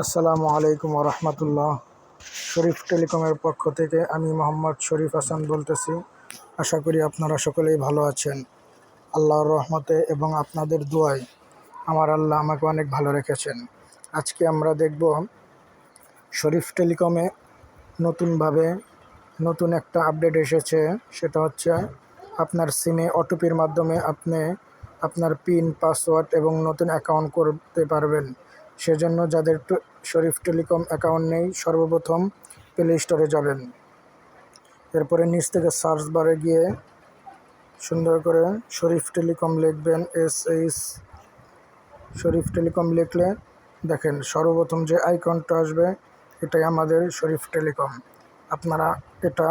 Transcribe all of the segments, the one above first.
আসসালামু আলাইকুম রহমতুল্লাহ। শরীফ টেলিকমের পক্ষ থেকে আমি মোহাম্মদ শরীফ হাসান বলতেছি। আশা করি আপনারা সকলেই ভালো আছেন। আল্লাহর রহমতে এবং আপনাদের দোয়ায় আমার আল্লাহ আমাকে অনেক ভালো রেখেছেন। আজকে আমরা দেখব শরীফ টেলিকমে নতুনভাবে নতুন একটা আপডেট এসেছে। সেটা হচ্ছে আপনার সিমে ওটিপির মাধ্যমে আপনি আপনার পিন, পাসওয়ার্ড এবং নতুন অ্যাকাউন্ট করতে পারবেন। সেজন্য যাদের শরীফ টেলিকম অ্যাকাউন্ট নেই, সর্বপ্রথম প্লে স্টোরে যাবেন। এরপরে নিচ থেকে সার্চ বারে গিয়ে সুন্দর করে শরীফ টেলিকম লিখবেন। শরীফ টেলিকম লিখলে দেখেন সর্বপ্রথম যে আইকনটা আসবে এটাই আমাদের শরীফ টেলিকম। আপনারা এটা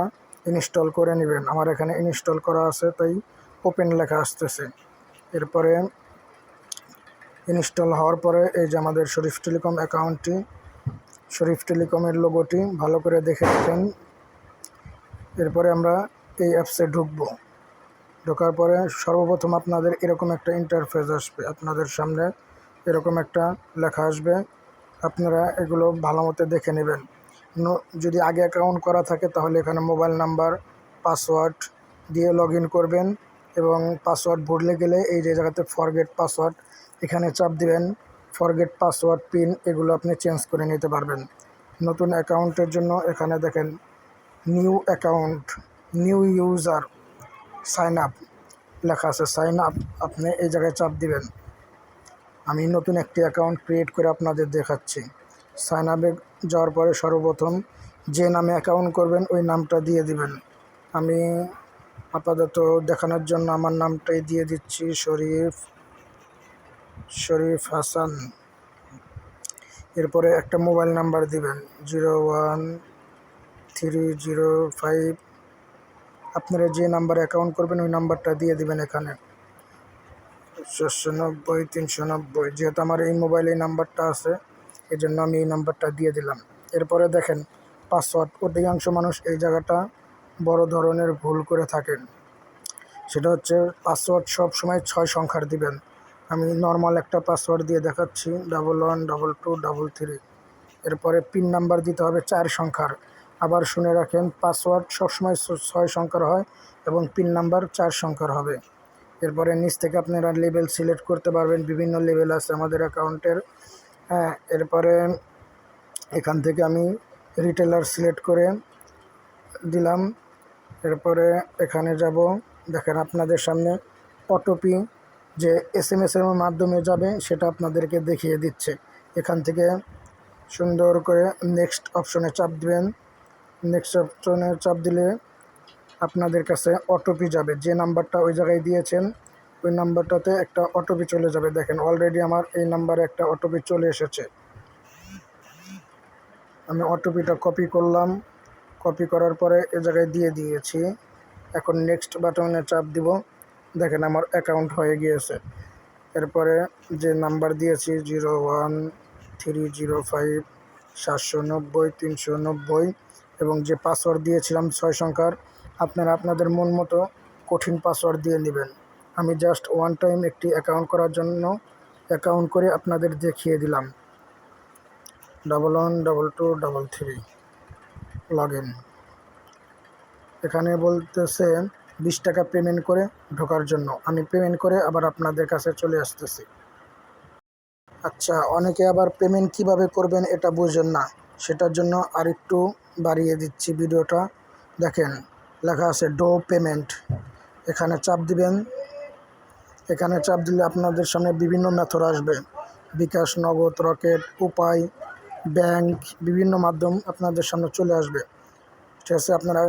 ইনস্টল করে নেবেন। আমার এখানে ইনস্টল করা আছে, তাই ওপেন লেখা আসতেছে। এরপরে ইনস্টল হওয়ার পরে এই যে আমাদের শরীফ টেলিকম অ্যাকাউন্টটি, শরীফ টেলিকমের লোগোটি ভালো করে দেখে রাখেন। এরপরে আমরা এই অ্যাপসে ঢোকার পরে সর্বপ্রথম আপনাদের এরকম একটা ইন্টারফেস আসবে। আপনাদের সামনে এরকম একটা লেখা আসবে, আপনারা এগুলো ভালো মতো দেখে নেবেন। যদি আগে অ্যাকাউন্ট করা থাকে তাহলে এখানে মোবাইল নাম্বার, পাসওয়ার্ড দিয়ে লগ ইন করবেন এবং পাসওয়ার্ড ভুলে গেলে এই যে জায়গাতে ফরগেট পাসওয়ার্ড এখানে চাপ দিবেন। ফরগেট পাসওয়ার্ড, পিন এগুলো আপনি চেঞ্জ করে নিতে পারবেন। নতুন অ্যাকাউন্টের জন্য এখানে দেখেন new account, new user, sign up লেখা আছে। সাইন আপ আপনি এই জায়গায় চাপ দিবেন। আমি নতুন একটি অ্যাকাউন্ট ক্রিয়েট করে আপনাদের দেখাচ্ছি। সাইন আপে যাওয়ার পরে সর্বপ্রথম যে নামে অ্যাকাউন্ট করবেন ওই নামটা দিয়ে দিবেন। আমি আপাতত দেখানোর জন্য আমার নামটাই দিয়ে দিচ্ছি, শরীফ হাসান। এরপরে একটা মোবাইল নাম্বার দিবেন 01305। আপনারা যে নাম্বারে অ্যাকাউন্ট করবেন ওই নাম্বারটা দিয়ে দিবেন এখানে 490-390। যেহেতু আমার এই মোবাইলে এই নাম্বারটা আছে এই জন্য আমি এই নাম্বারটা দিয়ে দিলাম। এরপরে দেখেন পাসওয়ার্ড, অধিকাংশ মানুষ এই জায়গাটা বড় ধরনের ভুল করে থাকেন। সেটা হচ্ছে পাসওয়ার্ড সব সময় 6 সংখ্যার দিবেন। আমি নর্মাল একটা পাসওয়ার্ড দিয়ে দেখাচ্ছি 112233। এরপরে পিন নাম্বার দিতে হবে 4 সংখ্যার। আবার শুনে রাখেন, পাসওয়ার্ড সবসময় 6 সংখ্যার হয় এবং পিন নাম্বার 4 সংখ্যার হবে। এরপরে নিচ থেকে আপনারা লেভেল সিলেক্ট করতে পারবেন, বিভিন্ন লেভেল আছে আমাদের অ্যাকাউন্টের। এরপরে এখান থেকে আমি রিটেলার সিলেক্ট করে দিলাম। এরপরে এখানে যাব, দেখেন আপনাদের সামনে ওটিপি যে SMS এর মাধ্যমে যাবে সেটা আপনাদেরকে দেখিয়ে দিচ্ছে। এখান থেকে সুন্দর করে নেক্সট অপশনে চাপ দিবেন। নেক্সট অপশনে চাপ দিলে আপনাদের কাছে ওটিপি যাবে। যে নাম্বারটা ওই জায়গায় দিয়েছেন ওই নাম্বারটাতে একটা ওটিপি চলে যাবে। দেখেন অলরেডি আমার এই নাম্বারে একটা ওটিপি চলে এসেছে। আমি ওটিপিটা কপি করলাম, কপি করার পরে এ জায়গায় দিয়ে দিয়েছি। এখন নেক্সট বাটনে চাপ দিব। দেখেন আমার অ্যাকাউন্ট হয়ে গিয়েছে। এরপরে যে নাম্বার দিয়েছি 01305-790-390 এবং যে পাসওয়ার্ড দিয়েছিলাম 6 সংখ্যার, আপনারা আপনাদের মন মতো কঠিন পাসওয়ার্ড দিয়ে নেবেন। আমি জাস্ট ওয়ান টাইম একটি অ্যাকাউন্ট করার জন্য অ্যাকাউন্ট করে আপনাদের দেখিয়ে দিলাম 112233 লগ ইন। এখানে বলতেছে 20 টাকা পেমেন্ট করে ঢোকার জন্য। আমি পেমেন্ট করে আবার আপনাদের কাছে চলে আসতেছি। আচ্ছা, অনেকে আবার পেমেন্ট কিভাবে করবেন এটা বুঝেন না, সেটার জন্য আরেকটু বাড়িয়ে দিচ্ছি ভিডিওটা। দেখেন লেখা আছে ডো পেমেন্ট, এখানে চাপ দিবেন। এখানে চাপ দিলে আপনাদের সামনে বিভিন্ন মেথড আসবে, বিকাশ, নগদ, রকেট, উপায়, ব্যাংক, বিভিন্ন মাধ্যম আপনাদের সামনে চলে আসবে। ঠিক আছে, আপনারা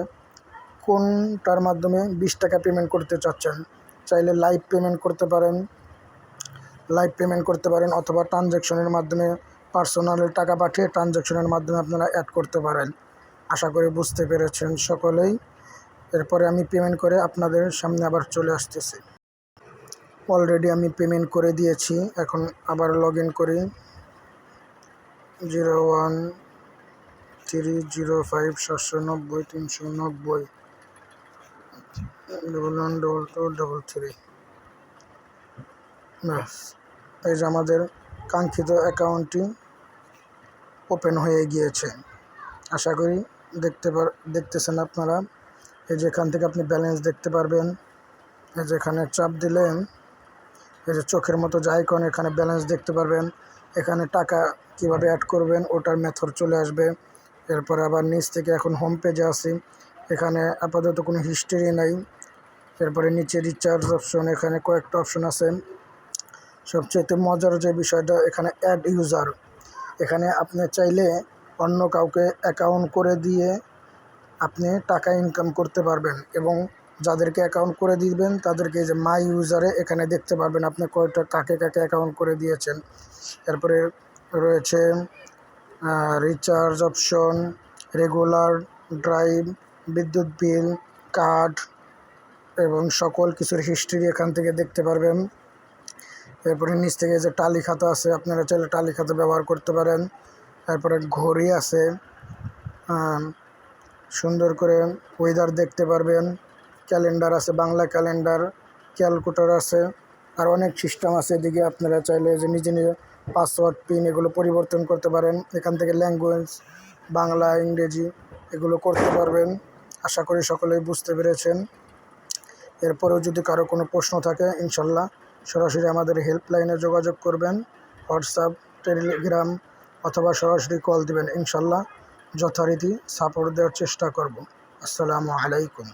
কোনটার মাধ্যমে 20 টাকা পেমেন্ট করতে চাচ্ছেন? চাইলে লাইভ পেমেন্ট করতে পারেন অথবা ট্রানজ্যাকশনের মাধ্যমে পার্সোনালি টাকা পাঠিয়ে ট্রানজ্যাকশনের মাধ্যমে আপনারা অ্যাড করতে পারেন। আশা করি বুঝতে পেরেছেন সকলেই। এরপরে আমি পেমেন্ট করে আপনাদের সামনে আবার চলে আসতেছি। অলরেডি আমি পেমেন্ট করে দিয়েছি। এখন আবার লগ ইন করি 01305-790-390 112233। ব্যাস, এই যে আমাদের কাঙ্ক্ষিত অ্যাকাউন্টটি ওপেন হয়ে গিয়েছে। আশা করি দেখতেছেন আপনারা। এই যে এখান থেকে আপনি ব্যালেন্স দেখতে পারবেন। এই যে এখানে চাপ দিলে এই যে চোখের মতো যে আইকন, এখানে ব্যালেন্স দেখতে পারবেন। এখানে টাকা কিভাবে অ্যাড করবেন ওটার মেথড চলে আসবে। এরপরে আবার নিচ থেকে এখন হোম পেজে আসি। এখানে আপাতত কোনো হিস্ট্রি নাই। এরপরে নিচে রিচার্জ অপশন, এখানে কয়েকটা অপশন আছে। সবচেয়ে মজার যে বিষয়টা, এখানে অ্যাড ইউজার। এখানে আপনি চাইলে অন্য কাউকে অ্যাকাউন্ট করে দিয়ে আপনি টাকা ইনকাম করতে পারবেন, এবং যাদেরকে অ্যাকাউন্ট করে দিবেন তাদেরকে যে মাই ইউজারে এখানে দেখতে পারবেন আপনি কাকে কাকে অ্যাকাউন্ট করে দিয়েছেন। এরপরে রয়েছে রিচার্জ অপশন, রেগুলার, ড্রাইভ, বিদ্যুৎ বিল, কার্ড এবং সকল কিছুর হিস্ট্রি এখান থেকে দেখতে পারবেন। এরপরে নিচ থেকে যে টালি খাতা আছে, আপনারা চাইলে টালি খাতা ব্যবহার করতে পারেন। তারপরে ঘড়ি আছে, সুন্দর করে ওয়েদার দেখতে পারবেন। ক্যালেন্ডার আছে, বাংলা ক্যালেন্ডার, ক্যালকুলেটর আছে, আর অনেক সিস্টেম আছে। এদিকে আপনারা চাইলে যে নিজে নিজে পাসওয়ার্ড, পিন এগুলো পরিবর্তন করতে পারেন। এখান থেকে ল্যাঙ্গুয়েজ, বাংলা, ইংরেজি এগুলো করতে পারবেন। আশা করি সকলেই বুঝতে পেরেছেন। এরপরেও যদি কারো কোনো প্রশ্ন থাকে ইনশাল্লাহ সরাসরি আমাদের হেল্পলাইনে যোগাযোগ করবেন, হোয়াটসঅ্যাপ, টেলিগ্রাম অথবা সরাসরি কল দিবেন। ইনশাল্লাহ যথারীতি সাপোর্ট দেওয়ার চেষ্টা করব। আসসালামু আলাইকুম।